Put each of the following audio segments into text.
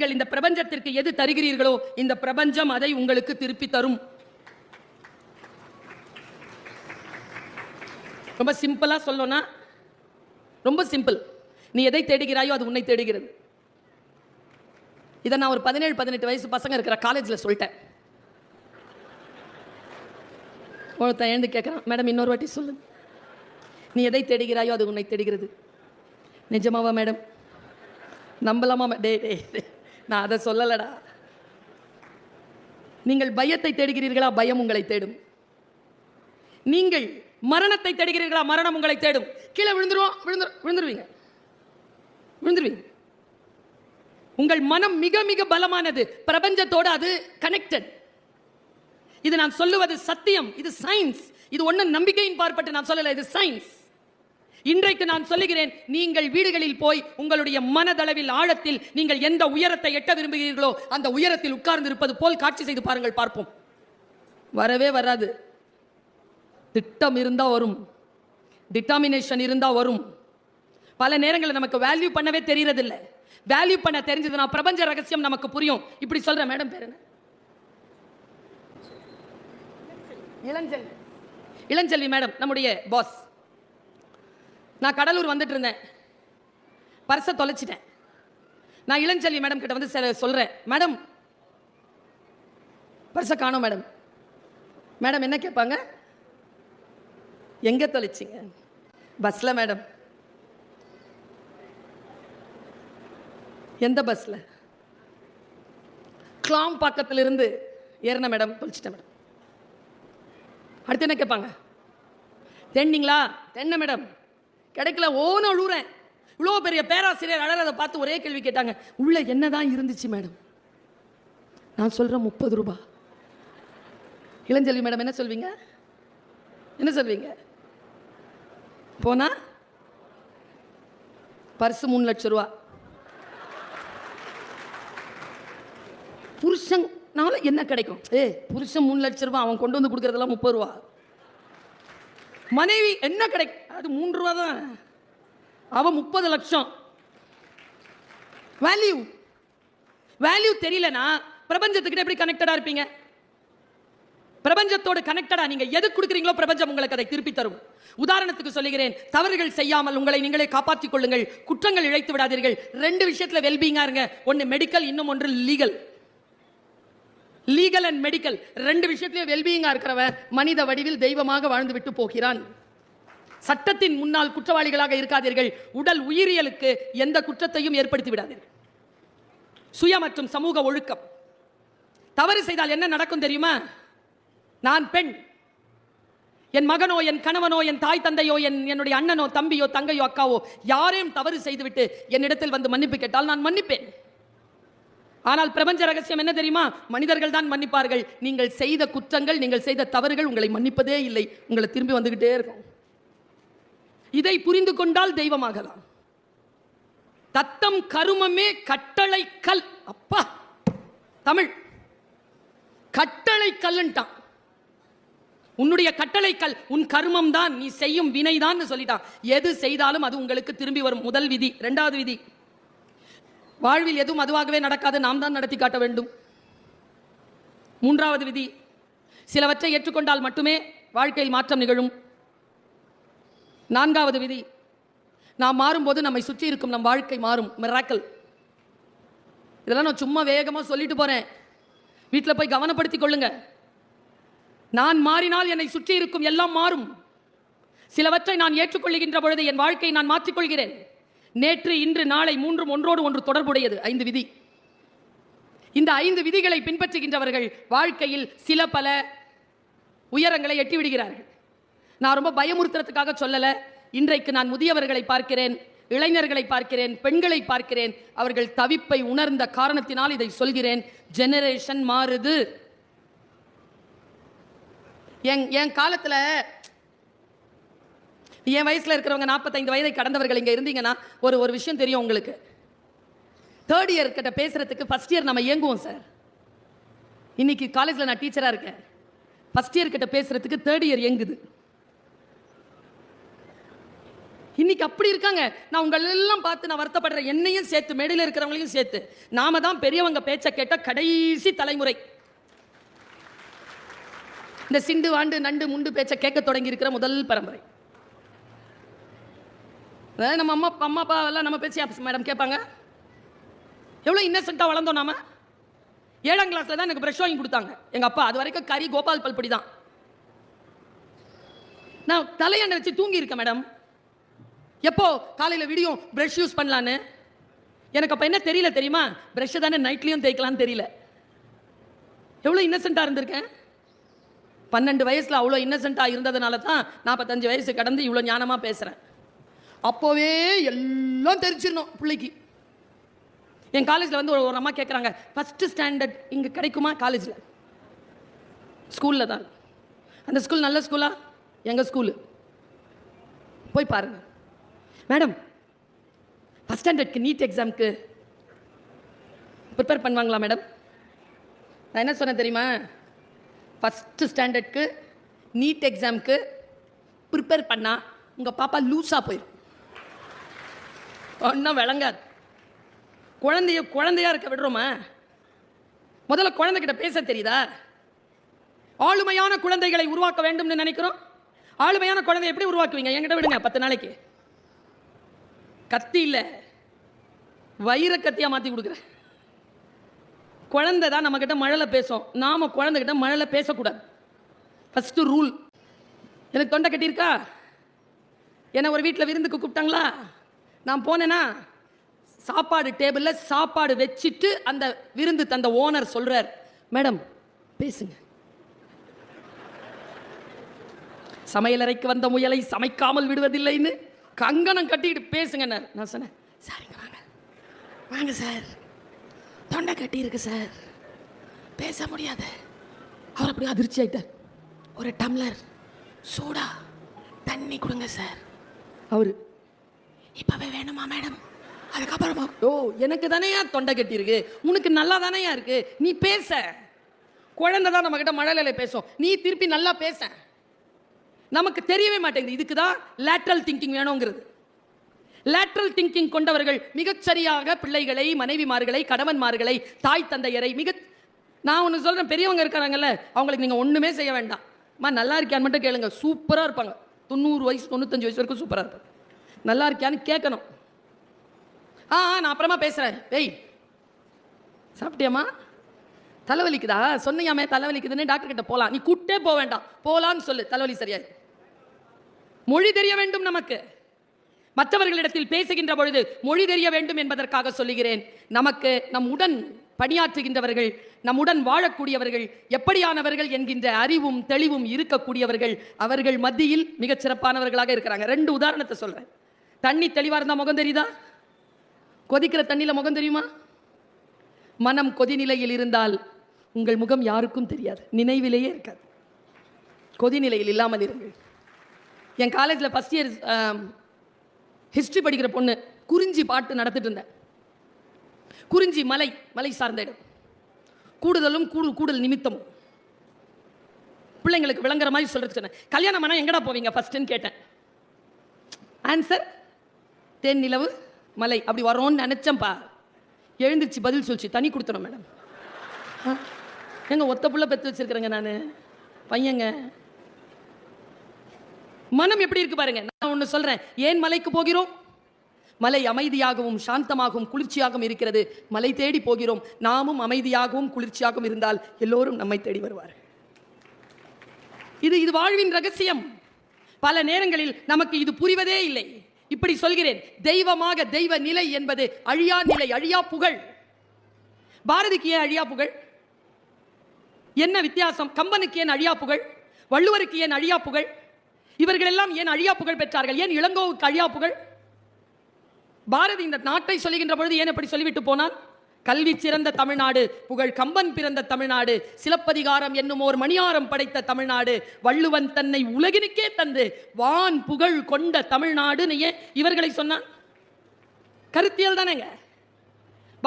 நீங்கள் இந்த பிரபஞ்சத்திற்கு எது தருகிறீர்களோ இந்த பிரபஞ்சம் அதை உங்களுக்கு திருப்பி தரும். ரொம்ப சிம்பிளா சொல்லணும்னா ரொம்ப சிம்பிள். நீ எதை தேடுகிறாயோ அது உன்னை தேடுகிறது. இதை நான் ஒரு 17-18 வயசு பசங்க இருக்கிற காலேஜில் சொல்லிட்டேன். ஒருத்தன் எழுந்து கேட்குறான், மேடம் இன்னொரு வாட்டி சொல்லு. நீ எதை தேடுகிறாயோ அது உன்னை தேடுகிறது. நிஜமாவா மேடம்? நம்பலாமா? டே டே நான் அதை சொல்லலடா. நீங்கள் பயத்தை தேடுகிறீர்களா? பயம் உங்களை தேடும். நீங்கள் மரணத்தை தேடுகிறீர்களா? மரணம் உங்களை தேடும். கீழே விழுந்துருவீங்க. உங்கள் மனம் மிக மிக பலமானது. பிரபஞ்சத்தோடு அது கனெக்டட். இது நான் சொல்லுவது சத்தியம். இது சயின்ஸ். இது ஒன்றும் நம்பிக்கையின் பார்ப்பட்டு நான் சொல்லல. இது சயின்ஸ். இன்றைக்கு நான் சொல்லுகிறேன், நீங்கள் வீடுகளில் போய் உங்களுடைய மனதளவில் ஆழத்தில் நீங்கள் எந்த உயரத்தை எட்ட விரும்புகிறீர்களோ அந்த உயரத்தில் உட்கார்ந்து இருப்பது போல் காட்சி செய்து பாருங்கள், பார்ப்போம். வரவே வராது. திட்டம் இருந்தா வரும், டிட்டர்மினேஷன் இருந்தா வரும். பல நேரங்களில் நமக்கு வேல்யூ பண்ணவே தெரியறதில்லை. வேல்யூ பண்ண தெரிஞ்சதுன்னா பிரபஞ்ச ரகசியம் நமக்கு புரியும். இப்படி சொல்ற மேடம் பேர் என்ன? இளஞ்செல்வி மேடம், நம்முடைய பாஸ். நான் கடலூர் வந்துட்டு இருந்தேன், பர்ஸை தொலைச்சிட்டேன். நான் இளஞ்செல்வி மேடம் கிட்ட வந்து சொல்றேன், மேடம் பர்ஸை காணோம் மேடம். மேடம் என்ன கேட்பாங்க? எங்க தொலைச்சிங்க? பஸ்ல மேடம். எந்த பஸ்ல? கிளாம்பாக்கத்திலிருந்து ஏறின மேடம், தொலைச்சிட்டேன் மேடம். அடுத்து என்ன கேட்பாங்க? தென்னீங்களா? தென்ன மேடம். கிடைக்கல. ஓன அழுறேன். இவ்வளோ பெரிய பேராசிரியர் அழறதை பார்த்து ஒரே கேள்வி கேட்டாங்க, உள்ள என்னதான் இருந்துச்சு மேடம்? நான் சொல்றேன் 30 ரூபாய். இளஞ்செல்வி மேடம் என்ன சொல்வீங்க? என்ன சொல்வீங்க? போனா பர்சு 3 லட்சம் ரூபா. புருஷனால என்ன கிடைக்கும்? புருஷன் 3 லட்சம் ரூபாய், அவன் கொண்டு வந்து கொடுக்கறதெல்லாம் 30 ரூபா. மனைவி என்ன கிடைக்கும்? அது 3 ரூபா தான். அவன் 30 லட்சம். வேல்யூ தெரியலனா பிரபஞ்சத்துக்கிட்ட எப்படி கனெக்டடா இருப்பீங்க? பிரபஞ்சத்தோடு கனெக்டடா நீங்க எது கொடுக்குறீங்களோ பிரபஞ்சம் உங்களுக்கு அதை திருப்பி தரும். உதாரணத்துக்கு சொல்லுகிறேன், தவறுகள் செய்யாமல் உங்களை நீங்களே காப்பாற்றிக் கொள்ளுங்கள். குற்றங்கள் இழைத்து விடாதீர்கள். 2 விஷயத்துல வெல்பீங்கா இருங்க. ஒன்னு மெடிக்கல், இன்னும் ஒன்று லீகல். லீகல் அண்ட் மெடிக்கல் 2 விஷயத்திலே வெல்பீயிங்கா இருக்கிறவன் மனித வடிவில் தெய்வமாக வாழ்ந்து விட்டு போகிறான். சட்டத்தின் முன்னால் குற்றவாளிகளாக இருக்காதீர்கள். உடல் உயிரியலுக்கு எந்த குற்றத்தையும் ஏற்படுத்தி விடாதீர்கள். சுய மற்றும் சமூக ஒழுக்கம். தவறு செய்தால் என்ன நடக்கும் தெரியுமா? நான் பெண், என் மகனோ என் கணவனோ என் தாய் தந்தையோ என்னுடைய அண்ணனோ தம்பியோ தங்கையோ அக்காவோ யாரையும் தவறு செய்துவிட்டு என்னிடத்தில் வந்து மன்னிப்பு கேட்டால் நான் மன்னிப்பேன். ஆனால் பிரபஞ்ச ரகசியம் என்ன தெரியுமா? மனிதர்கள் தான் மன்னிப்பார்கள். நீங்கள் செய்த குற்றங்கள், நீங்கள் செய்த தவறுகள் உங்களை மன்னிப்பதே இல்லை. உங்களை திரும்பி வந்துகிட்டே இருக்கும். இதை புரிந்து கொண்டால் தெய்வமாகலாம். தத்தம் கருமமே கட்டளை கல். அப்பா, தமிழ் கட்டளை கல்லுன்ட்டான். உன்னுடைய கட்டளை கல் உன் கர்மம் தான், நீ செய்யும் வினை தான் சொல்லிட்டான். எது செய்தாலும் அது உங்களுக்கு திரும்பி வரும். முதல் விதி. 2வது விதி, வாழ்வில் எதுவும் அதுவாகவே நடக்காது, நாம் தான் நடத்தி காட்ட வேண்டும். 3வது விதி, சிலவற்றை ஏற்றுக்கொண்டால் மட்டுமே வாழ்க்கையில் மாற்றம் நிகழும். 4வது விதி, நாம் மாறும்போது நம்மை சுற்றி இருக்கும் நம் வாழ்க்கை மாறும். மிராக்கிள். இதெல்லாம் நான் சும்மா வேகமாக சொல்லிட்டு போறேன். வீட்டில் போய் கவனப்படுத்திக் கொள்ளுங்க. நான் மாறினால் என்னை சுற்றி இருக்கும் எல்லாம் மாறும். சிலவற்றை நான் ஏற்றுக்கொள்கின்ற பொழுது என் வாழ்க்கையை நான் மாற்றிக்கொள்கிறேன். நேற்று, இன்று, நாளை 3ம் ஒன்றோடு ஒன்று தொடர்புடையது. 5 விதி. இந்த 5 விதிகளை பின்பற்றுகின்றவர்கள் வாழ்க்கையில் சில பல உயரங்களை எட்டி விடுகிறார்கள். நான் ரொம்ப பயமுறுத்துறதுக்காக சொல்லல. இன்றைக்கு நான் முதியவர்களை பார்க்கிறேன், இளைஞர்களை பார்க்கிறேன், பெண்களை பார்க்கிறேன். அவர்கள் தவிப்பை உணர்ந்த காரணத்தினால் இதை சொல்கிறேன். ஜெனரேஷன் மாறுது. என் காலத்தில், என் வயசுல இருக்கிறவங்க 45 வயதை கடந்தவர்கள் இங்க இருந்தீங்கன்னா ஒரு விஷயம் தெரியும் உங்களுக்கு. 3rd இயர் கிட்ட பேசுறதுக்கு ஃபர்ஸ்ட் இயர் நம்ம ஏங்குவோம் சார். இன்னைக்கு காலேஜில் நான் டீச்சரா இருக்கேன். ஃபர்ஸ்ட் இயர் கிட்ட பேசுறதுக்கு 3rd இயர் ஏங்குது. இன்னைக்கு அப்படி இருக்காங்க. நான் உங்கள் எல்லாம் பார்த்து நான் வருத்தப்படுறேன், என்னையும் சேர்த்து, மேடையில் இருக்கிறவங்களையும் சேர்த்து. நாம தான் பெரியவங்க பேச்ச கேட்ட கடைசி தலைமுறை. இந்த சிண்டு வாண்டு நண்டு முண்டு பேச்ச கேட்க தொடங்கி இருக்கிற முதல் பரம்பரை. நம்ம அம்மா அப்பா எல்லாம் நம்ம பேச்சு மேடம் கேட்பாங்க. எவ்வளோ இன்னசென்ட்டாக வளர்ந்தோம் நாம. 7ஆம் கிளாஸ்ல தான் எனக்கு ப்ரஷ் வாங்கி கொடுத்தாங்க எங்க அப்பா. அது வரைக்கும் கறி கோபால் பல்படி தான். நான் தலையண்டை வச்சு தூங்கி இருக்கேன் மேடம். எப்போ காலையில் விடியும் ப்ரஷ் யூஸ் பண்ணலான்னு. எனக்கு அப்போ என்ன தெரியல தெரியுமா? ப்ரஷ் தானே நைட்லையும் தேய்க்கலான்னு தெரியல. எவ்வளோ இன்னசென்ட்டாக இருந்திருக்கேன். 12 வயசில் அவ்வளோ இன்னசென்ட்டாக இருந்ததுனால தான் 45 வயசு கடந்து இவ்வளோ ஞானமாக பேசுகிறேன். அப்போவே எல்லாம் தெரிஞ்சிடணும் பிள்ளைக்கு. என் காலேஜில் வந்து ஒரு அம்மா கேட்குறாங்க, ஃபஸ்ட்டு ஸ்டாண்டர்ட் இங்கே கிடைக்குமா? காலேஜில், ஸ்கூலில் தான். அந்த ஸ்கூல் நல்ல ஸ்கூலா? எங்கள் ஸ்கூலு. போய் பாருங்க மேடம். ஃபஸ்ட் ஸ்டாண்டர்ட்க்கு நீட் எக்ஸாமுக்கு ப்ரிப்பேர் பண்ணுவாங்களா மேடம்? நான் என்ன சொன்னேன் தெரியுமா? ஃபஸ்ட்டு ஸ்டாண்டர்ட்க்கு நீட் எக்ஸாமுக்கு ப்ரிப்பேர் பண்ணால் உங்கள் பாப்பா லூஸாக போயிடும். ஒன்றும் விளங்காது. குழந்தையா இருக்க விடுறோமா? முதல்ல குழந்தைகிட்ட பேச தெரியுதா? ஆளுமையான குழந்தைகளை உருவாக்க வேண்டும்னு நினைக்கிறோம். ஆளுமையான குழந்தை எப்படி உருவாக்குவீங்க? என்கிட்ட விடுங்க 10 நாளைக்கு. கத்தி இல்லை, வைர கத்தியா மாற்றி கொடுக்குறேன். குழந்தை தான் நம்ம கிட்ட மழலை பேசும். நாம குழந்தைகிட்ட மழலை பேசக்கூடாது. First rule. எனக்கு தொண்டை கட்டியிருக்கா? என்னை ஒரு வீட்டில் விருந்துக்கு கூப்பிட்டாங்களா? நான் போனேன்னா சாப்பாடு டேபிளில் சாப்பாடு வச்சுட்டு அந்த விருந்து தந்த ஓனர் சொல்றார், மேடம் பேசுங்க. சமையலறைக்கு வந்த முயலை சமைக்காமல் விடுவதில்லைன்னு கங்கணம் கட்டிக்கிட்டு பேசுங்க. நான் சொன்னேன், சரிங்க வாங்க வாங்க சார், தொண்டை கட்டி இருக்கு சார், பேச முடியாது. அவர் அப்படி அதிர்ச்சி ஆயிட்டார். ஒரு டம்ளர் சூடா தண்ணி கொடுங்க சார். அவரு, இப்பவே வேணுமா மேடம்? அதுக்கப்புறமா, ஓ எனக்கு தானேயா தொண்டை கட்டி இருக்கு, உனக்கு நல்லா தானேயா இருக்கு, நீ பேச. குழந்தை தான் நம்ம கிட்ட மழலையில பேசும், நீ திருப்பி நல்லா பேச. நமக்கு தெரியவே மாட்டேங்குது. இதுக்கு தான் லேட்ரல் திங்கிங் வேணுங்கிறது. லேட்ரல் திங்கிங் கொண்டவர்கள் மிகச்சரியாக பிள்ளைகளை, மனைவிமார்களை, கணவன்மார்களை, தாய் தந்தையரை நான் ஒன்று சொல்கிறேன், பெரியவங்க இருக்கிறாங்கல்ல, அவங்களுக்கு நீங்கள் ஒன்றுமே செய்ய வேண்டாம். நல்லா இருக்கியான்னு மட்டும் கேளுங்க, சூப்பராக இருப்பாங்க. 90 வயசு 95 வயசு வரைக்கும் சூப்பராக இருப்பாங்க. நல்லா இருக்கியான்னு கேட்கணும். நான் அப்புறமா பேசுகிறேன். ஏய் சாப்பிட்டியாம்மா? தலைவலிக்குதா? சொன்னியாமே தலைவலிக்குதுன்னு டாக்டர் கிட்ட போகலாம். நீ கூட்டே போக வேண்டாம், போகலான்னு சொல்லு, தலைவலி சரியாது. மொழி தெரிய வேண்டும் நமக்கு. மற்றவர்களிடத்தில் பேசுகின்ற பொழுது மொழி தெரிய வேண்டும் என்பதற்காக சொல்லுகிறேன். நமக்கு நம்முடன் பணியாற்றுகின்றவர்கள், நம்முடன் வாழக்கூடியவர்கள் எப்படியானவர்கள் என்கின்ற அறிவும் தெளிவும் இருக்கக்கூடியவர்கள் அவர்கள் மத்தியில் மிகச் சிறப்பானவர்களாக இருக்கிறாங்க. 2 உதாரணத்தை சொல்றேன். தண்ணி தெளிவா இருந்தா முகம் தெரியுதா? கொதிக்கிற தண்ணியில முகம் தெரியுமா? மனம் கொதிநிலையில் இருந்தால் உங்கள் முகம் யாருக்கும் தெரியாது, நினைவிலேயே இருக்காது. கொதிநிலையில் இல்லாமல் இருங்கள். என் காலேஜில் ஃபஸ்ட் இயர் ஹிஸ்ட்ரி படிக்கிற பொண்ணு குறிஞ்சி பாட்டு நடத்திட்டு இருந்தேன். குறிஞ்சி மலை சார்ந்த இடம். கூடுதலும் கூடுதல் நிமித்தமும் பிள்ளைங்களுக்கு விளங்குற மாதிரி சொல்றது சொன்னேன். கல்யாணம் பண்ணா எங்கடா போவீங்க ஃபர்ஸ்ட்னு கேட்டேன். ஆன்சர் தேன் நிலவு மலை அப்படி வரோன்னு நினைச்சேன்ப்பா. எழுந்திருச்சு பதில் சொல்லிச்சு, தனி கொடுத்தணும் மேடம். எங்க ஒத்த புள்ள பெற்று வச்சிருக்கிறேங்க நான், பையங்க. மனம் எப்படி இருக்கு பாருங்க. நான் ஒன்று சொல்றேன், ஏன் மலைக்கு போகிறோம்? மலை அமைதியாகவும் சாந்தமாகவும் குளிர்ச்சியாகவும் இருக்கிறது. மலை தேடி போகிறோம். நாமும் அமைதியாகவும் குளிர்ச்சியாகவும் இருந்தால் எல்லோரும் நம்மை தேடி வருவார். இது வாழ்வின் ரகசியம். பல நேரங்களில் நமக்கு இது புரிவதே இல்லை. இப்படி சொல்கிறேன், தெய்வமாக தெய்வ நிலை என்பது அழியா நிலை, அழியா புகழ். பாரதிக்கு ஏன் அழியா புகழ்? என்ன வித்தியாசம்? கம்பனுக்கு ஏன் அழியா புகழ்? வள்ளுவருக்கு ஏன் அழியா புகழ்? இவர்கள் எல்லாம் ஏன் அழியா புகழ் பெற்றார்கள்? ஏன் இளங்கோவுக்கு அழியா புகழ்? பாரதி இந்த நாட்டை சொல்லுகின்ற பொழுது ஏன் எப்படி சொல்லிவிட்டு போனான்? கல்வி சிறந்த தமிழ்நாடு, புகழ் கம்பன் பிறந்த தமிழ்நாடு, சிலப்பதிகாரம் என்னும் ஓர் மணியாரம் படைத்த தமிழ்நாடு, வள்ளுவன் தன்னை உலகினுக்கே தந்து வான் புகழ் கொண்ட தமிழ்நாடு. ஏன் இவர்களை சொன்னான்? கருத்தியல் தானேங்க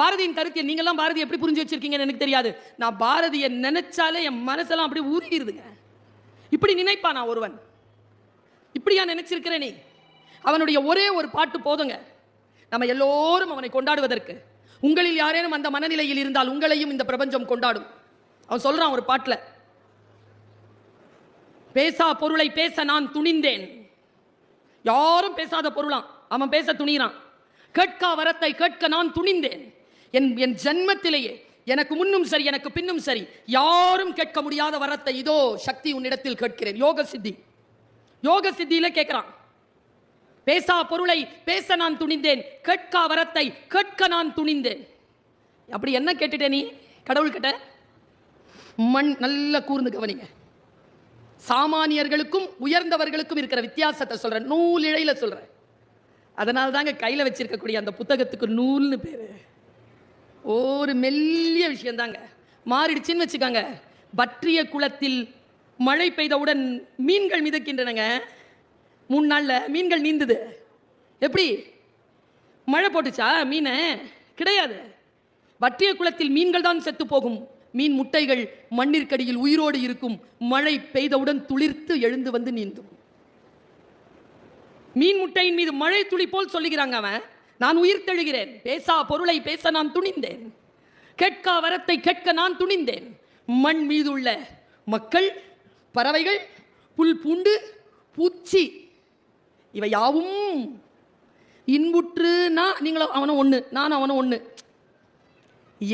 பாரதியின் கருத்தியல். நீங்கெல்லாம் பாரதி எப்படி புரிஞ்சு வச்சிருக்கீங்கன்னு எனக்கு தெரியாது. நான் பாரதியை நினைச்சாலே என் மனசெல்லாம் அப்படி ஊறிடுதுங்க. இப்படி நினைப்பானா ஒருவன்? இப்படியா நினைச்சிருக்கிறேன்? நீ அவனுடைய ஒரே ஒரு பாட்டு போதுங்க நம்ம எல்லோரும் அவனை கொண்டாடுவதற்கு. உங்களில் யாரேனும் அந்த மனநிலையில் இருந்தால் உங்களையும் இந்த பிரபஞ்சம் கொண்டாடும். அவன் சொல்றான் ஒரு பாட்டுல, பேசா பொருளை பேச நான் துணிந்தேன். யாரும் பேசாத பொருளாம் அவன் பேச துணிகிறான். கேட்கா வரத்தை கேட்க நான் துணிந்தேன். என் ஜன்மத்திலேயே எனக்கு முன்னும் சரி எனக்கு பின்னும் சரி யாரும் கேட்க முடியாத வரத்தை இதோ சக்தி உன்னிடத்தில் கேட்கிறேன். யோக சித்தியில கேட்கிறான். பேசா பொருளை பேச நான் துணிந்தேன், கேட்கா வரத்தை கேட்க நான் துணிந்தேன். அப்படி என்ன கேட்டுட்டே நீ கடவுள் கிட்ட? மண் நல்ல கூர்ந்து கவனிங்க. சாமானியர்களுக்கும் உயர்ந்தவர்களுக்கும் இருக்கிற வித்தியாசத்தை சொல்றேன், நூல் இழையில சொல்றேன். அதனால தாங்க கையில் வச்சிருக்கக்கூடிய அந்த புத்தகத்துக்கு நூல்னு பேரு. ஒரு மெல்லிய விஷயம் தாங்க. மாறிடுச்சுன்னு வச்சுக்காங்க. வற்றிய குளத்தில் மழை பெய்தவுடன் மீன்கள் மிதக்கின்றனங்க. 3 நாள்ல மீன்கள் நீந்துது. எப்படி? மழை போட்டுச்சா மீன்? கிடையாது. வற்றிய குளத்தில் மீன்கள் தான் செத்து போகும். மீன் முட்டைகள் மண்ணிற்கடியில் உயிரோடு இருக்கும். மழை பெய்தவுடன் துளிர்த்து எழுந்து வந்து நீந்தும். மீன் முட்டையின் மீது மழை துளி போல் சொல்லுகிறாங்க அவன். நான் உயிர் தெழுகிறேன். பேசா பொருளை பேச நான் துணிந்தேன், கேட்கா வரத்தை கேட்க நான் துணிந்தேன். மண் மீது உள்ள மக்கள், பறவைகள், புல் பூண்டு, பூச்சி இவை யாவும் இன்புற்று. நான் நீங்களும் அவனும் ஒன்று, நானும் அவனும் ஒன்று.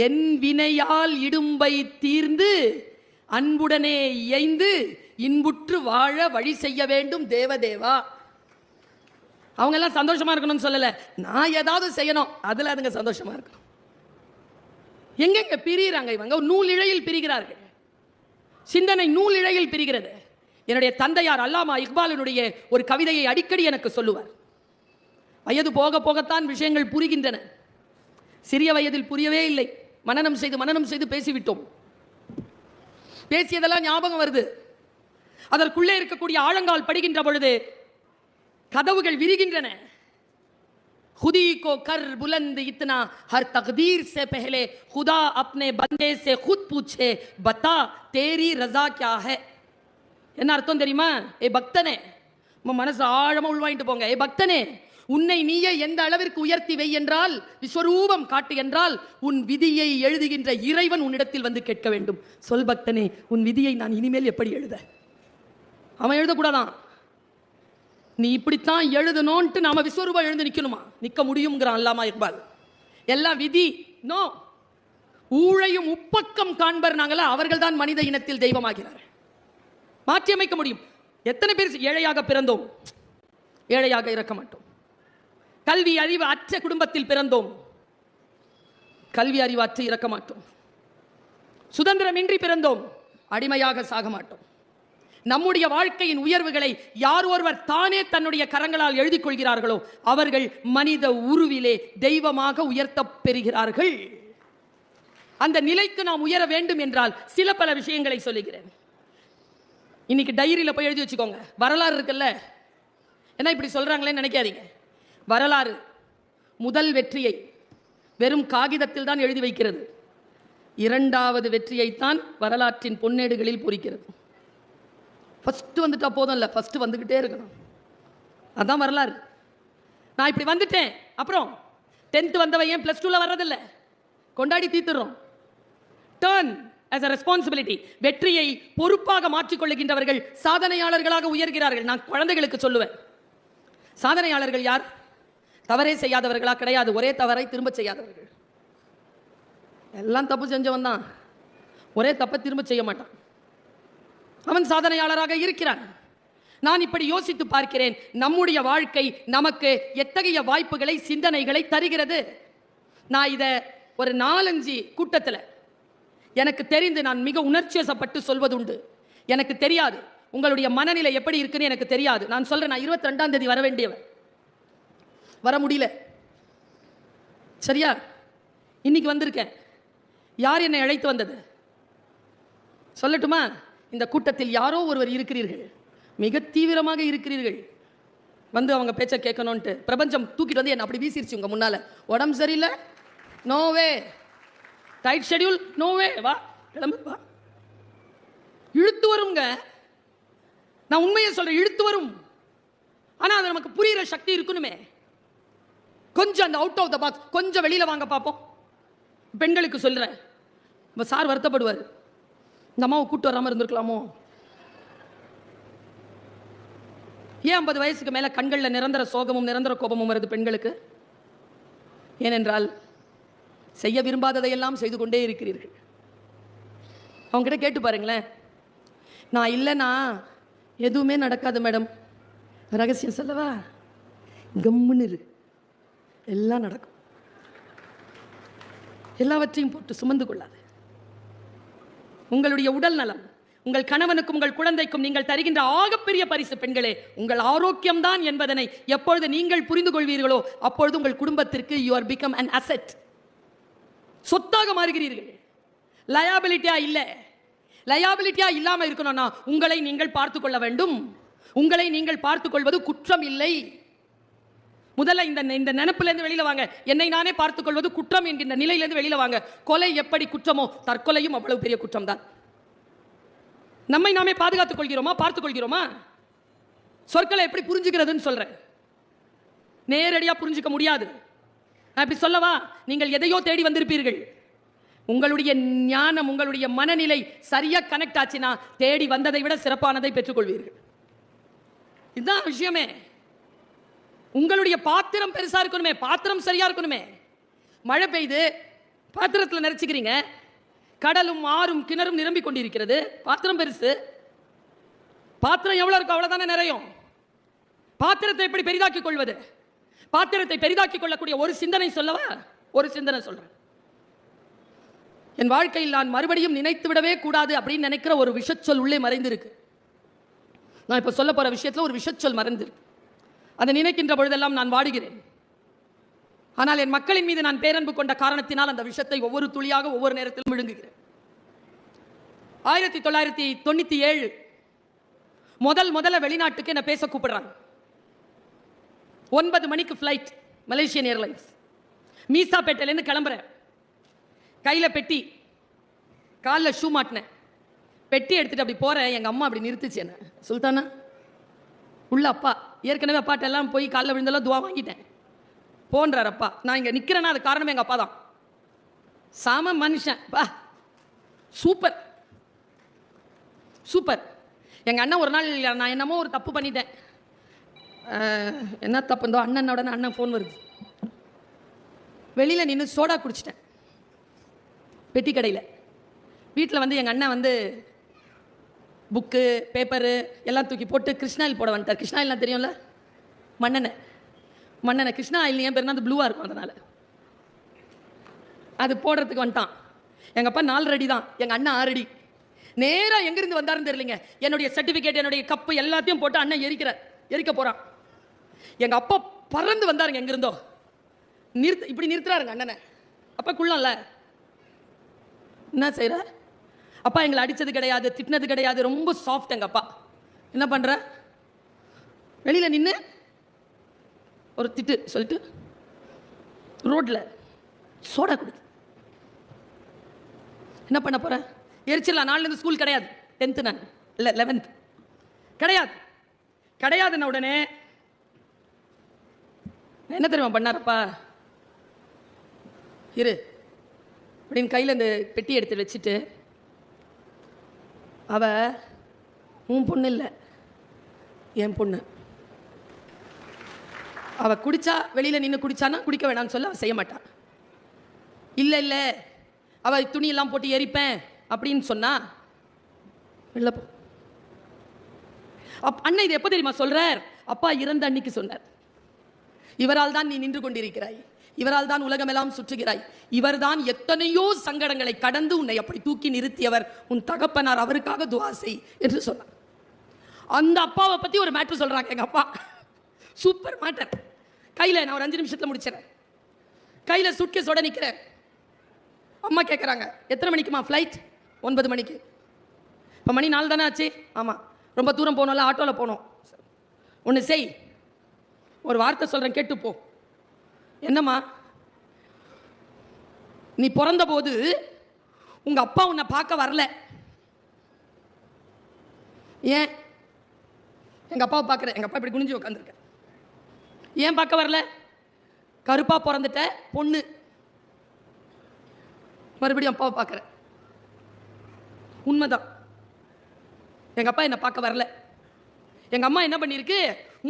என் வினையால் இடும்பை தீர்ந்து அன்புடனே இயைந்து இன்புற்று வாழ வழி செய்ய வேண்டும் தேவதேவா. அவங்க எல்லாம் சந்தோஷமா இருக்கணும்னு சொல்லல, நான் ஏதாவது செய்யணும், அதுல அதுங்க சந்தோஷமா இருக்கணும். எங்கெங்க பிரிகிறாங்க இவங்க? நூல் இழையில் பிரிகிறார்கள். சிந்தனை நூல் இழையில் பிரிகிறது. என்னுடைய தந்தையார் அல்லாமா இக்பாலினுடைய ஒரு கவிதையை அடிக்கடி எனக்கு சொல்லுவார். வயது போக போகத்தான் விஷயங்கள் புரிகின்றன. சிறிய வயதில் புரியவே இல்லை. மனனம் செய்து பேசிவிட்டோம். பேசியதெல்லாம் ஞாபகம் வருது. அதற்குள்ளே இருக்கக்கூடிய ஆழங்கால் படுகின்ற பொழுது கதவுகள் விரிகின்றன. खुदी को कर बुलंद इतना हर तकदीर से पहले खुदा अपने बंदे से खुद पूछे बता तेरी रजा क्या है. என்ன அர்த்தம் தெரியுமா? ஏ பக்தனே, மனசு ஆழமா உள்வாங்கிட்டு போங்க. ஏ பக்தனே, உன்னை நீயே எந்த அளவிற்கு உயர்த்தி வை என்றால், விஸ்வரூபம் காட்டு என்றால், உன் விதியை எழுதுகின்ற இறைவன் உன்னிடத்தில் வந்து கேட்க வேண்டும். சொல் பக்தனே, உன் விதியை நான் இனிமேல் எப்படி எழுத? அவன் எழுதக்கூடாதான். நீ இப்படித்தான் எழுதணும்ட்டு நாம விஸ்வரூபம் எழுந்து நிற்கணுமா? நிற்க முடியுங்கிறான் அல்லாமா இக்பால். எல்லாம் விதி. நோ, ஊழையும் உப்பக்கம் காண்பர் நாங்களா, அவர்கள் தான் மனித இனத்தில் தெய்வமாகிறார்கள். மாற்றி அமைக்க முடியும். எத்தனை பேர் ஏழையாக பிறந்தோம், ஏழையாக இறக்க மாட்டோம். கல்வி அறிவு அற்ற குடும்பத்தில் பிறந்தோம், கல்வி அறிவு அற்று இறக்க மாட்டோம். சுதந்திரமின்றி பிறந்தோம், அடிமையாக சாக மாட்டோம். நம்முடைய வாழ்க்கையின் உயர்வுகளை யார் ஒருவர் தானே தன்னுடைய கரங்களால் எழுதி கொள்கிறார்களோ அவர்கள் மனித உருவிலே தெய்வமாக உயர்த்த பெறுகிறார்கள். அந்த நிலைக்கு நாம் உயர வேண்டும் என்றால் சில பல விஷயங்களை சொல்லுகிறேன். இன்னைக்கு டைரியில் போய் எழுதி வச்சுக்கோங்க. வரலாறு இருக்குல்ல, என்ன இப்படி சொல்றாங்களேன்னு நினைக்காதீங்க. வரலாறு முதல் வெற்றியை வெறும் காகிதத்தில் தான் எழுதி வைக்கிறது. 2வது வெற்றியைத்தான் வரலாற்றின் பொன்னேடுகளில் பொறிக்கிறது. ஃபர்ஸ்ட் வந்துட்டா போதும் இல்லை, ஃபர்ஸ்ட் வந்துக்கிட்டே இருக்கணும். அதான் வரலாறு. நான் இப்படி வந்துட்டேன், அப்புறம் 10th வந்தவன் ஏன் +2ல வர்றதில்லை? கொண்டாடி தீர்த்துறோம். Turn as a responsibility. வெற்றியை பொறுப்பாக மாற்றிக்கொள்ளுகின்றவர்கள் சாதனையாளர்களாக உயர்கிறார்கள். நான் குழந்தைகளுக்கு சொல்லுவேன், சாதனையாளர்கள் யார்? தவறே செய்யாதவர்களா? கிடையாது. ஒரே தவறை திரும்ப செய்யாதவர்கள். எல்லாம் தப்பு செஞ்சவன் தான், ஒரே தப்பை திரும்ப செய்ய மாட்டான். அவன் சாதனையாளராக இருக்கிறான். நான் இப்படி யோசித்து பார்க்கிறேன், நம்முடைய வாழ்க்கை நமக்கு எத்தகைய வாய்ப்புகளை, சிந்தனைகளை தருகிறது. நான் இதை ஒரு 4-5 கூட்டத்தில் எனக்கு தெரிந்து நான் மிக உணர்ச்சிவசப்பட்டு சொல்வதுண்டு. எனக்கு தெரியாது உங்களுடைய மனநிலை எப்படி இருக்குன்னு எனக்கு தெரியாது. நான் சொல்றேன், நான் 22ஆம் தேதி வர வேண்டியவன், வர முடியல. சரியா? இன்னைக்கு வந்திருக்கேன். யார் என்னை அழைத்து வந்தது சொல்லட்டுமா? இந்த கூட்டத்தில் யாரோ ஒருவர் இருக்கிறீர்கள், மிக தீவிரமாக இருக்கிறீர்கள். வந்து அவங்க பேச்சை கேட்கணும்ட்டு பிரபஞ்சம் தூக்கிட்டு வந்து என்ன அப்படி வீசிருச்சு உங்க முன்னால. உடம்பு சரியில்லை, நோவே. Tight schedule, நோவே. வா, கிளம்பு, வா. இழுத்து வருங்க. நான் உண்மையை சொல்றேன், இழுத்து வரும். ஆனா அது நமக்கு புரியுற சக்தி இருக்கணுமே. கொஞ்சம் அந்த அவுட் ஆஃப் த பாக்ஸ், கொஞ்சம் வெளியில வாங்க பார்ப்போம். பெண்களுக்கு சொல்றேன், சார் வருத்தப்படுவார், இந்த அம்மாவை கூட்டு வராம இருந்திருக்கலாமோ. ஏன் 50 வயசுக்கு மேல கண்கள்ல நிரந்தர சோகமும் நிரந்தர கோபமும் வருது பெண்களுக்கு? ஏனென்றால் செய்ய விரும்பாததையெல்லாம் செய்து கொண்டே இருக்கிறீர்கள். அவங்க கிட்ட கேட்டு பாருங்களேன், நான் இல்லைன்னா எதுவுமே நடக்காது மேடம். ரகசியம் சொல்லவா? கம்முன்னு இரு, எல்லாம் நடக்கும். எல்லாவற்றையும் போட்டு சுமந்து கொள்ளாது. உங்களுடைய உடல் நலம், உங்கள் கணவனுக்கும் உங்கள் குழந்தைக்கும் நீங்கள் தருகின்ற ஆகப்பெரிய பரிசு பெண்களே உங்கள் ஆரோக்கியம்தான் என்பதனை எப்பொழுது நீங்கள் புரிந்து கொள்வீர்களோ அப்பொழுது உங்கள் குடும்பத்திற்கு you are become an asset. சொத்தாக மாறுகிறீர்கள். லயபிலிட்டியா இல்ல. லயபிலிட்டியா இல்லாம இருக்கணும்னா உங்களை நீங்கள் பார்த்துக் கொள்ள வேண்டும். உங்களை நீங்கள் பார்த்துக் கொள்வது குற்றம் இல்லை. முதல்ல இந்த நினைப்பிலிருந்து வெளியில வாங்க. என்னை நானே பார்த்துக் கொள்வது குற்றம் என்கின்ற நிலையிலிருந்து வெளியில வாங்க. கொலை எப்படி குற்றமோ தற்கொலையும் அவ்வளவு பெரிய குற்றம் தான். நம்மை நாமே பாதுகாத்துக் கொள்கிறோமா? பார்த்துக் கொள்கிறோமா? சொற்களை எப்படி புரிஞ்சுக்கிறதுன்னு சொல்றேன். நேரடியா புரிஞ்சுக்க முடியாது. நான் இப்படி சொல்லவா? நீங்கள் எதையோ தேடி வந்திருப்பீர்கள். உங்களுடைய ஞானம், உங்களுடைய மனநிலை சரியா கனெக்ட் ஆச்சுன்னா தேடி வந்ததை விட சிறப்பானதை பெற்றுக்கொள்வீர்கள். இதுதான் விஷயமே. உங்களுடைய பாத்திரம் பெருசா இருக்கணுமே, பாத்திரம் சரியா இருக்கணுமே. மழை பெய்து பாத்திரத்தில் நிறைச்சிக்கிறீங்க, கடலும் ஆறும் கிணறும் நிரம்பி கொண்டிருக்கிறது, பாத்திரம் பெருசு. பாத்திரம் எவ்வளவு இருக்கு அவ்வளவுதானே நிறையும். பாத்திரத்தை எப்படி பெரிதாக்கிக் கொள்வது? பாத்திரத்தை பெரிதாக்கிக் கொள்ளக்கூடிய ஒரு சிந்தனை சொல்லவா? ஒரு சிந்தனை சொல்றேன். என் வாழ்க்கையில் நான் மறுபடியும் நினைத்து விடவே கூடாது அப்படின்னு நினைக்கிற ஒரு விஷச்சொல் உள்ளே மறைந்திருக்கு. நான் இப்ப சொல்ல போற விஷயத்துல ஒரு விஷச்சொல் மறைந்திருக்கு. அதை நினைக்கின்ற பொழுதெல்லாம் நான் வாடுகிறேன். ஆனால் என் மக்களின் மீது நான் பேரன்பு கொண்ட காரணத்தினால் அந்த விஷயத்தை ஒவ்வொரு துளியாக ஒவ்வொரு நேரத்திலும் விழுங்குகிறேன். 1997 முதல்ல வெளிநாட்டுக்கு என்ன பேச கூப்பிடுறாங்க. 9 மணிக்கு ஃப்ளைட், மலேசியன் ஏர்லைன்ஸ். மீசாப்பேட்டையிலேருந்து கிளம்புறேன். கையில பெட்டி, காலில் ஷூ மாட்டினேன். பெட்டி எடுத்துட்டு அப்படி போறேன். எங்க அம்மா அப்படி நிறுத்துச்சு என்ன. சுல்தானா உள்ள அப்பா, ஏற்கனவே அப்பாட்ட எல்லாம் போய் காலில் விழுந்தெல்லாம் துவா வாங்கிட்டேன். போன்றார் அப்பா. நான் இங்க நிக்கிறேன்னா அது காரணம் எங்க அப்பா தான். சாம மனுஷன் பா, சூப்பர் சூப்பர். எங்க அண்ணன் ஒரு நாள் நான் என்னமோ ஒரு தப்பு பண்ணிட்டேன். என்ன தப்பு இருந்தோ அண்ணனோட அண்ணன் ஃபோன் வருது. வெளியில நின்று சோடா குடிச்சிட்டேன் பெட்டி கடையில். வீட்டில் வந்து எங்கள் அண்ணன் வந்து புக்கு பேப்பரு எல்லாம் தூக்கி போட்டு கிருஷ்ணாயில் போட வந்துட்டார். கிருஷ்ணாயில்னா தெரியும்ல, மண்ணெண்ணெய். கிருஷ்ணா ஆயில் என் பேருனா அது ப்ளூவாக இருக்கும், அதனால் அது போடுறதுக்கு வந்துட்டான். எங்கள் அப்பா 4 அடி தான், எங்கள் அண்ணன் 6 அடி. நேராக எங்கேருந்து வந்தாருன்னு தெரியலைங்க. என்னுடைய சர்டிஃபிகேட், என்னுடைய கப்பு எல்லாத்தையும் போட்டு அண்ணன் எரிக்க போகிறான். எங்கள் அப்பா பறந்து வந்தாருங்க எங்கிருந்தோ. இப்படி நிறுத்துறாருங்க அண்ணனை. அப்பா குள்ளம்ல என்ன செய்கிற? அப்பா எங்களை அடித்தது கிடையாது, திட்டினது கிடையாது, ரொம்ப சாஃப்ட் எங்கள் அப்பா. என்ன பண்ணுற? வெளியில் நின்று ஒரு திட்டு சொல்லிட்டு ரோட்டில் சோடா குடி. என்ன பண்ண போற? எரிச்சிடலாம். நாளிலேருந்து ஸ்கூல் கிடையாது. 10th நான் இல்லை 11th கிடையாதுன்ன உடனே என்ன தெரியுமா பண்ணாரப்பா? இரு அப்படின்னு கையில் இந்த பெட்டி எடுத்து வச்சுட்டு, அவ உன் பொண்ணு இல்லை என் பொண்ணு. அவ குடிச்சா வெளியில் நின்று குடிச்சானா குடிக்க வேணாம்னு சொல்ல அவ செய்ய மாட்டான். இல்லை அவ துணியெல்லாம் போட்டு எரிப்பேன் அப்படின்னு சொன்னா இல்லை. அண்ணன் இது எப்போ தெரியுமா சொல்றார்? அப்பா இறந்த அன்னைக்கு சொன்னார். இவரால் தான் நீ நின்று கொண்டிருக்கிறாய், இவரால் தான் உலகமெல்லாம் சுற்றுகிறாய், இவர்தான் எத்தனையோ சங்கடங்களை கடந்து உன்னை அப்படி தூக்கி நிறுத்தியவர், உன் தகப்பனார், அவருக்காக துவா செய் என்று சொன்னார். அந்த அப்பாவை பத்தி ஒரு மேட்டர் சொல்றாங்க எங்க அப்பா. Super matter. கையில நான் ஒரு 5 நிமிஷத்துல முடிச்சிடறேன். கையில சூட்கேஸோட நிக்கிறேன். அம்மா கேட்குறாங்க, எத்தனை மணிக்குமா ஃப்ளைட்? 9 மணிக்கு. இப்போ மணி 4 தானே ஆச்சு? ஆமாம். ரொம்ப தூரம் போகணும்ல, ஆட்டோவில் போகணும். ஒன்று செய், ஒரு வார்த்தை சொல்கிறேன் கேட்டுப்போ. என்னம்மா? நீ பிறந்த போது உங்கள் அப்பா உன்னை பார்க்க வரல. ஏன்? எங்கள் அப்பாவை பார்க்குறேன். எங்கள் அப்பா இப்படி குனிஞ்சு உட்காந்துருக்கேன். ஏன் பார்க்க வரல? கருப்பா பிறந்துட்ட பொண்ணு, மறுபடியும் அப்பாவை பார்க்குறேன். உண்மைதான், எங்க அப்பா என்ன பார்க்க வரல. எங்க அம்மா என்ன பண்ணிருக்கு,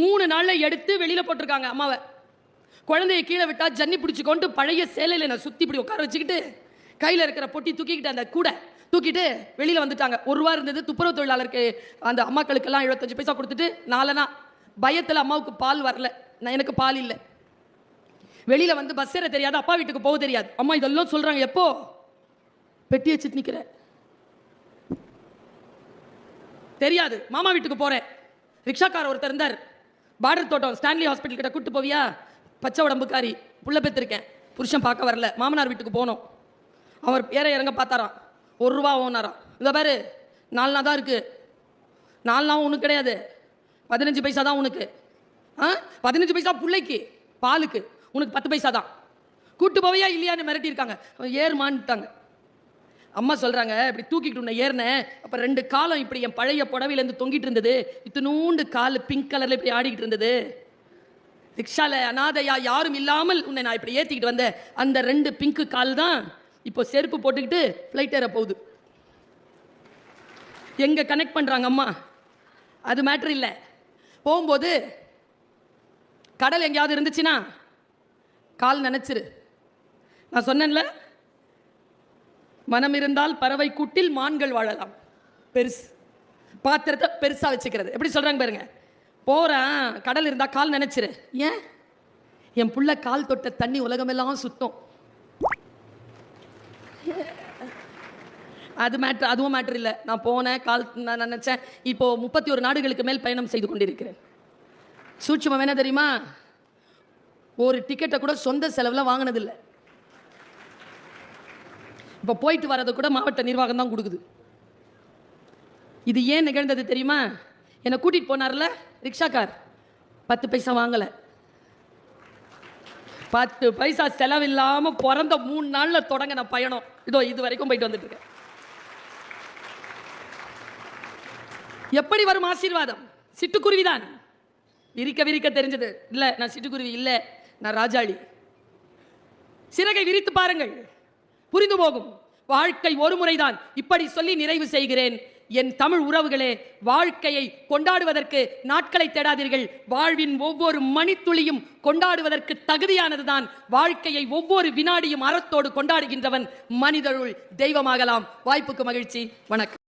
3 நாள்ல எடுத்து வெளியில போட்டிருக்காங்க அம்மாவை. குழந்தைய கீழே விட்டா ஜன்னி பிடிச்சிக்கொண்டு பழைய சேலையில் என்னை சுற்றி இப்படி உட்கார வச்சுக்கிட்டு கையில் இருக்கிற பொட்டி தூக்கிக்கிட்டு அந்த கூடை தூக்கிட்டு வெளியில் வந்துட்டாங்க. 1 ரூபா இருந்தது. துப்புரவு தொழிலாளருக்கு அந்த அம்மாக்களுக்கெல்லாம் 75 பைசா கொடுத்துட்டு 4 பயத்தில் அம்மாவுக்கு பால் வரல, எனக்கு பால் இல்லை. வெளியில் வந்து பஸ் ஏற தெரியாது, அப்பா வீட்டுக்கு போக தெரியாது. அம்மா இதெல்லாம் சொல்கிறாங்க. எப்போ? பெட்டி வச்சுட்டு நிற்கிறேன், தெரியாது. மாமா வீட்டுக்கு போகிறேன். ரிக்ஷாக்கார ஒருத்தர் இருந்தார், பார்டர் தோட்டம் ஸ்டான்லி ஹாஸ்பிட்டல் கிட்ட கூட்டு போவியா, பச்சை உடம்புக்காரி, புள்ள பெற்றிருக்கேன், புருஷன் பார்க்க வரல, மாமனார் வீட்டுக்கு போனோம். அவர் ஏற இறங்க பார்த்தாராம், 1 ரூபா ஓனாராம். இந்த பாரு 4 நாள் தான் இருக்குது, 4 நாள் உனக்கு கிடையாது, 15 பைசா தான் உனக்கு. 15 பைசா பிள்ளைக்கு பாலுக்கு, உனக்கு 10 பைசா தான். கூட்டு போவையா இல்லையான்னு மிரட்டியிருக்காங்க. ஏறுமான்ட்டாங்க. அம்மா சொல்கிறாங்க, இப்படி தூக்கிக்கிட்டு உன்னை ஏறினேன், அப்போ 2 காலம் இப்படி என் பழைய புடவையிலேருந்து தொங்கிட்டு இருந்தது, இத்தினூண்டு கால் பிங்க் கலரில் இப்படி ஆடிக்கிட்டு இருந்தது. ரிக்ஷாவில் அனாதையா யாரும் இல்லாமல் உன்னை நான் இப்படி ஏற்றிக்கிட்டு வந்தேன். அந்த 2 பிங்க்கு கால் தான் இப்போ செருப்பு போட்டுக்கிட்டு ஃப்ளைட் ஏற போகுது. எங்கே கனெக்ட் பண்ணுறாங்க அம்மா, அது மேட்ரு இல்லை. போகும்போது கடல் எங்கேயாவது இருந்துச்சுன்னா கால் நினச்சிரு. நான் சொன்னேன்ல, மனம் இருந்தால் பறவை கூட்டில் மான்கள் வாழலாம். பெருசு பாத்திரத்தை பெருசாக வச்சுக்கிறது. எப்படி சொல்கிறாங்க பாருங்க. போகிறேன், கடல் இருந்தால் கால் நினச்சிரு. ஏன்? என் புள்ள கால் தொட்ட தண்ணி உலகமெல்லாம் சுத்தம். அது மேட்ரு, அதுவும் மேட்ரு இல்லை. நான் போனேன், கால் நான் நினச்சேன். இப்போது 31 நாடுகளுக்கு மேல் பயணம் செய்து கொண்டிருக்கிறேன். சூட்சுமம் என்ன தெரியுமா? ஒரு டிக்கெட்டை கூட சொந்த செலவில் வாங்கினதில்லை. இப்போ போயிட்டு வர்றது கூட மாவட்ட நிர்வாகம் தான் கொடுக்குது. இது ஏன் நிகழ்ந்தது தெரியுமா? என்னை கூட்டிகிட்டு போனார்ல ரிக்ஷாக்கார், 10 பைசா வாங்கலை. 10 பைசா செலவில்லாமல் பிறந்த 3 நாளில் தொடங்கின பயணம் இதோ இது வரைக்கும் போயிட்டு வந்துட்டு இருக்கேன். எப்படி வரும் ஆசீர்வாதம்? சிட்டுக்குருவிதான். விரிக்க விரிக்க தெரிஞ்சது இல்லை, நான் சிட்டுக்குருவி இல்லை, நான் ராஜாளி. சிறகை விரித்து பாருங்கள், புரிந்து போகும். வாழ்க்கை ஒரு முறைதான். இப்படி சொல்லி நிறைவு செய்கிறேன். என் தமிழ் உறவுகளே, வாழ்க்கையை கொண்டாடுவதற்கு நாட்களை தேடாதீர்கள். வாழ்வின் ஒவ்வொரு மணித்துளியும் கொண்டாடுவதற்கு தகுதியானதுதான். வாழ்க்கையை ஒவ்வொரு வினாடியும் அறத்தோடு கொண்டாடுகின்றவன் மனிதருள் தெய்வமாகலாம். வாய்ப்புக்கு மகிழ்ச்சி. வணக்கம்.